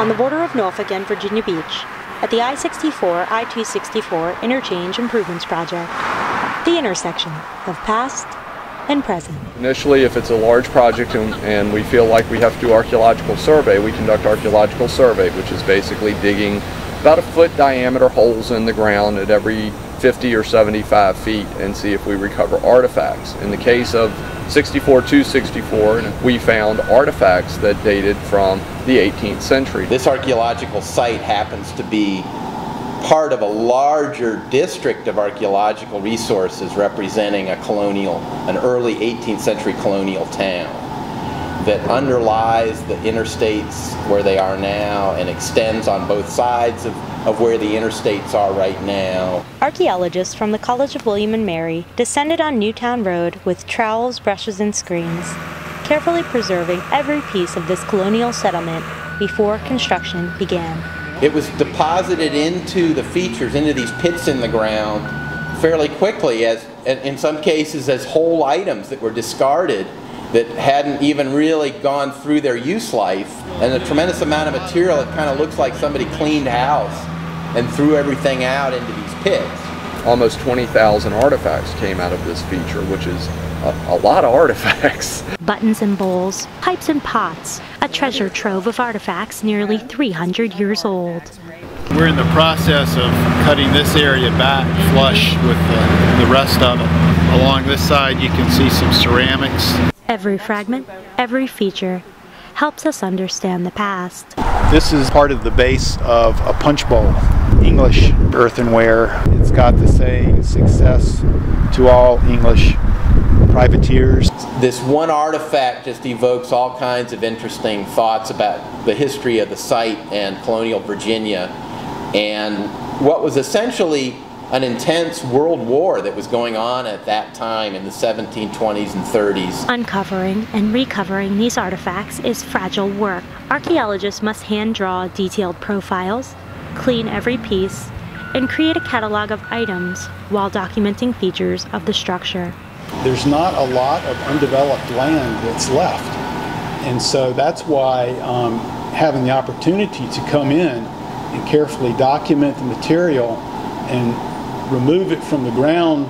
on the border of Norfolk and Virginia Beach, at the I-64, I-264 Interchange Improvements Project, the intersection of past and present. Initially, if it's a large project and we feel like we have to do archaeological survey, we conduct archaeological survey, which is basically digging about a foot diameter holes in the ground at every 50 or 75 feet and see if we recover artifacts. In the case of 64-264, we found artifacts that dated from the 18th century. This archaeological site happens to be part of a larger district of archaeological resources representing an early 18th century colonial town that underlies the interstates where they are now and extends on both sides of where the interstates are right now. Archaeologists from the College of William and Mary descended on Newtown Road with trowels, brushes, and screens, carefully preserving every piece of this colonial settlement before construction began. It was deposited into the features, into these pits in the ground, fairly quickly, as in some cases as whole items that were discarded that hadn't even really gone through their use life, and a tremendous amount of material. It kind of looks like somebody cleaned house and threw everything out into these pits. Almost 20,000 artifacts came out of this feature, which is a lot of artifacts. Buttons and bowls, pipes and pots, a treasure trove of artifacts nearly 300 years old. We're in the process of cutting this area back flush with the rest of it. Along this side you can see some ceramics. Every fragment, every feature helps us understand the past. This is part of the base of a punch bowl, English earthenware. It's got the saying, "Success to all English privateers." This one artifact just evokes all kinds of interesting thoughts about the history of the site and colonial Virginia and what was essentially an intense world war that was going on at that time in the 1720s and 30s. Uncovering and recovering these artifacts is fragile work. Archaeologists must hand draw detailed profiles, clean every piece, and create a catalog of items while documenting features of the structure. There's not a lot of undeveloped land that's left, and so that's why having the opportunity to come in and carefully document the material and remove it from the ground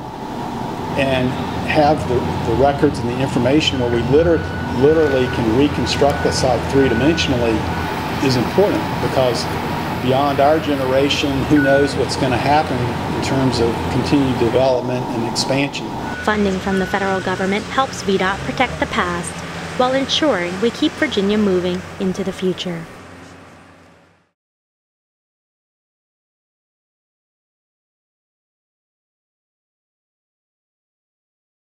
and have the records and the information where we literally can reconstruct the site three-dimensionally is important, because beyond our generation, who knows what's going to happen in terms of continued development and expansion. Funding from the federal government helps VDOT protect the past while ensuring we keep Virginia moving into the future.